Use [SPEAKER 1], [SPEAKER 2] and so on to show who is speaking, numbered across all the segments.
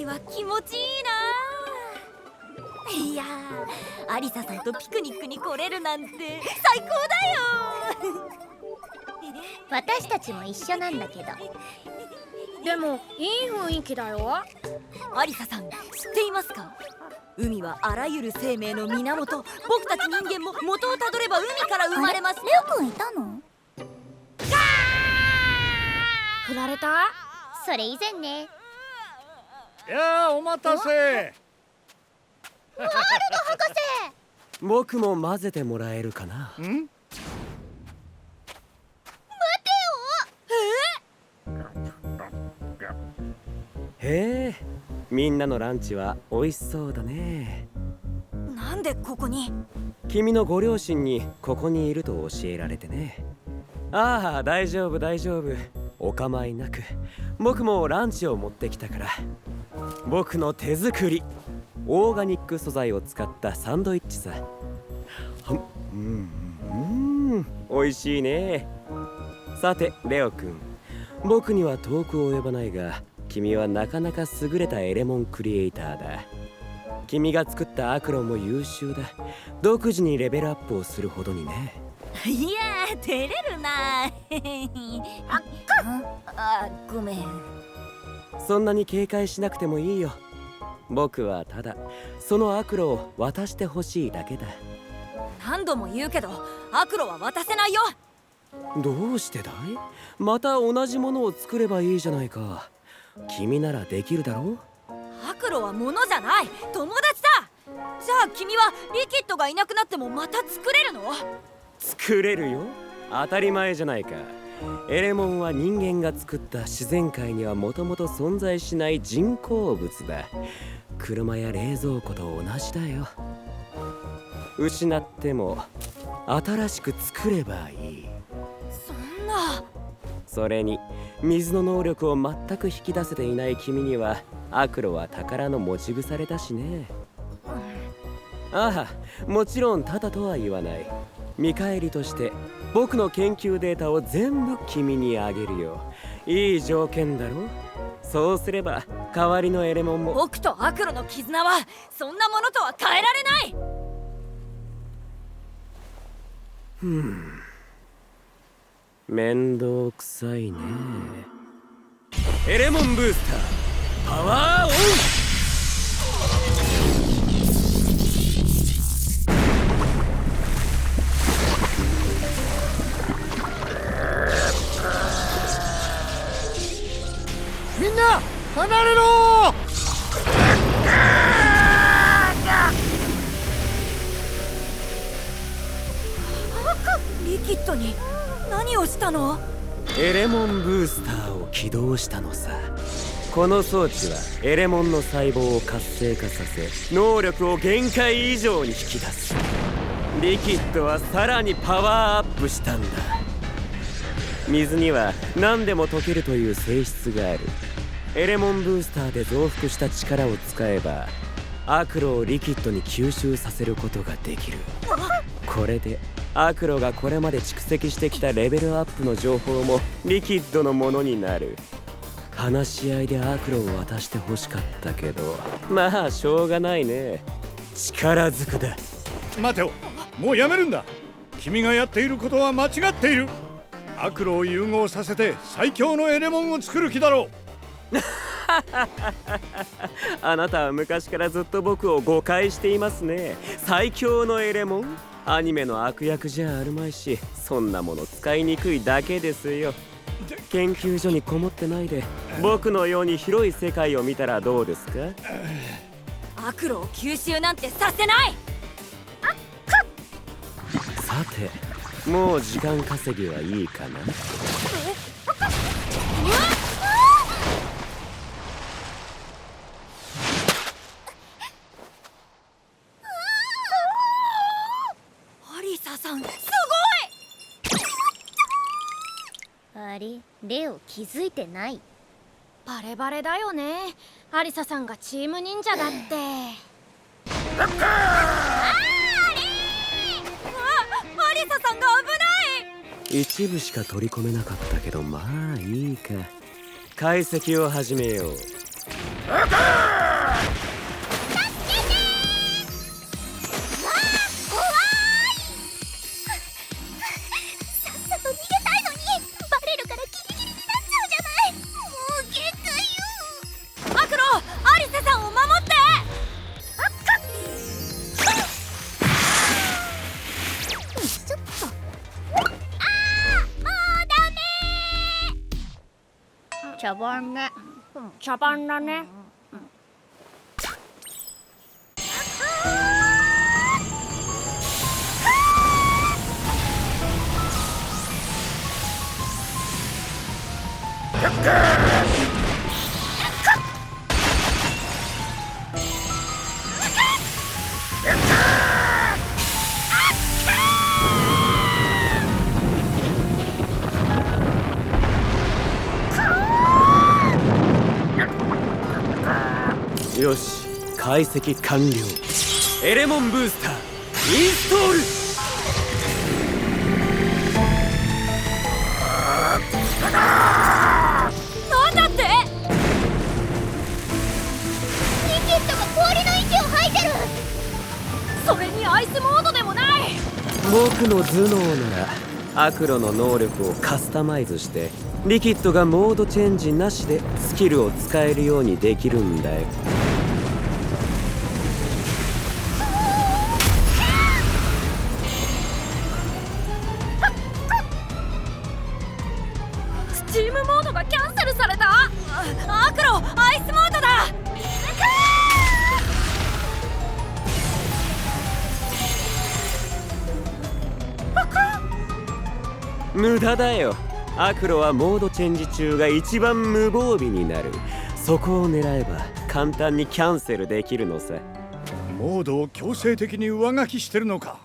[SPEAKER 1] 海は気持ちいいな。いやー、アリサさんとピクニックに来れるなんて最高だよ。
[SPEAKER 2] 私たちも一緒なんだけど。
[SPEAKER 3] でもいい雰囲気だよ。
[SPEAKER 1] アリサさん、知っていますか？海はあらゆる生命の源。僕たち人間も元をたどれば海から生まれます。
[SPEAKER 2] レオくんいたの？
[SPEAKER 3] 振られた？
[SPEAKER 2] それ以前ね。
[SPEAKER 4] いやー、お待たせ。
[SPEAKER 2] ワールド博士。
[SPEAKER 5] 僕も混ぜてもらえるかな。
[SPEAKER 4] ん？
[SPEAKER 2] 待てよ。
[SPEAKER 5] へえ、みんなのランチは美味しそうだね。
[SPEAKER 1] なんでここに？
[SPEAKER 5] 君のご両親にここにいると教えられてね。ああ、大丈夫大丈夫、お構いなく。僕もランチを持ってきたから。僕の手作りオーガニック素材を使ったサンドイッチさ。美味しいね。さてレオくん、僕には遠く及ばないが、君はなかなか優れたエレモンクリエイターだ。君が作ったアクロも優秀だ。独自にレベルアップをするほどにね。
[SPEAKER 1] いやー、照れるな。あ、ごめん。
[SPEAKER 5] そんなに警戒しなくてもいいよ。僕はただそのアクロを渡してほしいだけだ。
[SPEAKER 1] 何度も言うけど、アクロは渡せないよ。
[SPEAKER 5] どうしてだい？また同じものを作ればいいじゃないか。君ならできるだろう。
[SPEAKER 1] アクロは物じゃない、友達だ。じゃあ君はリキッドがいなくなってもまた作れるの？
[SPEAKER 5] 作れるよ。当たり前じゃないか。エレモンは人間が作った自然界にはもともと存在しない人工物だ。車や冷蔵庫と同じだよ。失っても新しく作ればいい。
[SPEAKER 1] そんな。
[SPEAKER 5] それに水の能力を全く引き出せていない君にはアクロは宝の持ち腐れだしね。ああ、もちろんタダとは言わない。見返りとして僕の研究データを全部君にあげるよ。いい条件だろ？そうすれば代わりのエレモンも。
[SPEAKER 1] 僕とアクロの絆はそんなものとは変えられない。
[SPEAKER 5] 面倒くさいね。エレモンブースターパワーオン。
[SPEAKER 4] みんな離れろ。
[SPEAKER 1] リキッドに何をしたの？
[SPEAKER 5] エレモンブースターを起動したのさ。この装置はエレモンの細胞を活性化させ、能力を限界以上に引き出す。リキッドはさらにパワーアップしたんだ。水には何でも溶けるという性質がある。エレモンブースターで増幅した力を使えばアクロをリキッドに吸収させることができる。これでアクロがこれまで蓄積してきたレベルアップの情報もリキッドのものになる。話し合いでアクロを渡してほしかったけど、まあしょうがないね。力ずくだ。
[SPEAKER 4] 待てよ、もうやめるんだ。君がやっていることは間違っている。アクロを融合させて最強のエレモンを作る気だろう。
[SPEAKER 5] あなたは昔からずっと僕を誤解していますね。最強のエレモン？アニメの悪役じゃあるまいし、そんなもの使いにくいだけですよ。研究所にこもってないで僕のように広い世界を見たらどうですか？
[SPEAKER 1] アクロを吸収なんてさせない。
[SPEAKER 5] さて、もう時間稼ぎはいいかな。
[SPEAKER 1] アリサさん、す
[SPEAKER 2] あれ、レオ気づいてない？
[SPEAKER 3] バレバレだよね。アリサさんがチーム忍者だって。
[SPEAKER 1] ごい。アリサさんが危ない。
[SPEAKER 5] 一部しか取り込めなかったけど、まあいいか。解析を始めよう。
[SPEAKER 2] 茶番ね。
[SPEAKER 3] 茶番だね。
[SPEAKER 5] よし、解析完了。エレモンブースターインストール。
[SPEAKER 1] なんだって？
[SPEAKER 2] リキッドが氷の息を吐いてる。
[SPEAKER 3] それにアイスモードでもない。
[SPEAKER 5] 僕の頭脳ならアクロの能力をカスタマイズしてリキッドがモードチェンジなしでスキルを使えるようにできるんだよ。
[SPEAKER 3] スチームモードがキャンセルされた。
[SPEAKER 1] アクロアイスモードだ。
[SPEAKER 5] 無駄だよ。アクロはモードチェンジ中が一番無防備になる。そこを狙えば簡単にキャンセルできるのさ。
[SPEAKER 4] モードを強制的に上書きしてるのか。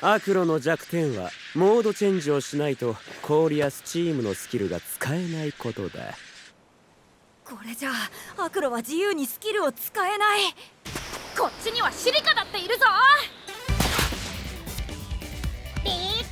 [SPEAKER 5] アクロの弱点はモードチェンジをしないと氷やスチームのスキルが使えないことだ。
[SPEAKER 1] これじゃあアクロは自由にスキルを使えない。
[SPEAKER 3] こっちにはシリカだっているぞ。
[SPEAKER 2] リッ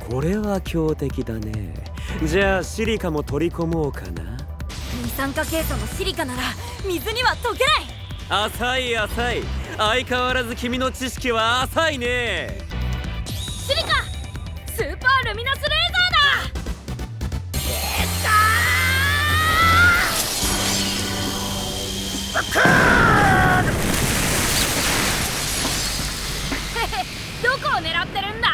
[SPEAKER 5] これは強敵だね。じゃあシリカも取り込もうかな。
[SPEAKER 1] 二酸化ケイ素のシリカなら水には溶けない。
[SPEAKER 5] 浅い浅い。相変わらず君の知識は浅いね。
[SPEAKER 3] シリカスーパールミナスレーザーだ。どこを狙ってるんだ。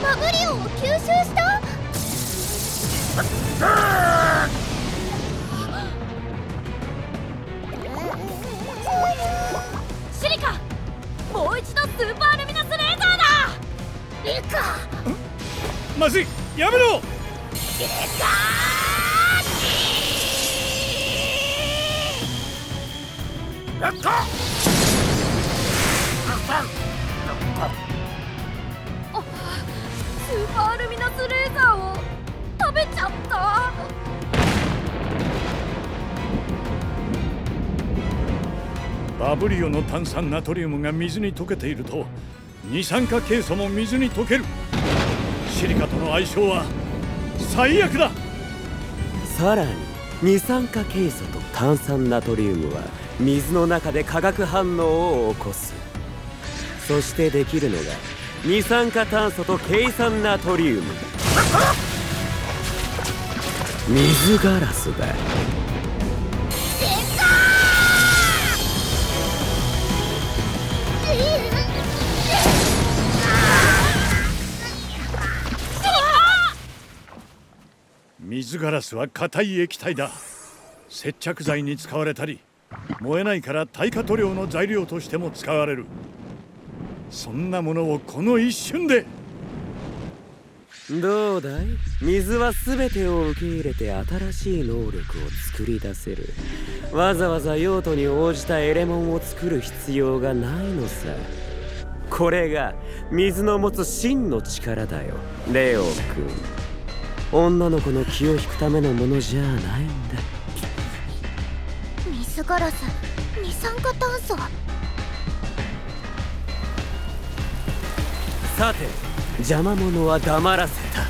[SPEAKER 2] マグリオンを吸収した。
[SPEAKER 3] シリカもう一度スーパールミナスレーザーだ。リカ
[SPEAKER 4] まずい、やめろ。
[SPEAKER 3] スーパールミナスレーザーを食べちゃった。
[SPEAKER 4] バブリオの炭酸ナトリウムが水に溶けていると二酸化ケイ素も水に溶ける。シリカとの相性は最悪だ。
[SPEAKER 5] さらに二酸化ケイ素と炭酸ナトリウムは水の中で化学反応を起こす。そしてできるのが二酸化炭素とケイ酸ナトリウム、水ガラスだ。
[SPEAKER 4] 水ガラスは硬い液体だ。接着剤に使われたり燃えないから耐火塗料の材料としても使われる。そんなものをこの一瞬で。
[SPEAKER 5] どうだい？水は全てを受け入れて新しい能力を作り出せる。わざわざ用途に応じたエレモンを作る必要がないのさ。これが水の持つ真の力だよ、レオ君。女の子の気を引くためのものじゃないんだ。
[SPEAKER 2] 水ガラス、二酸化炭素。
[SPEAKER 5] さて邪魔者は黙らせた。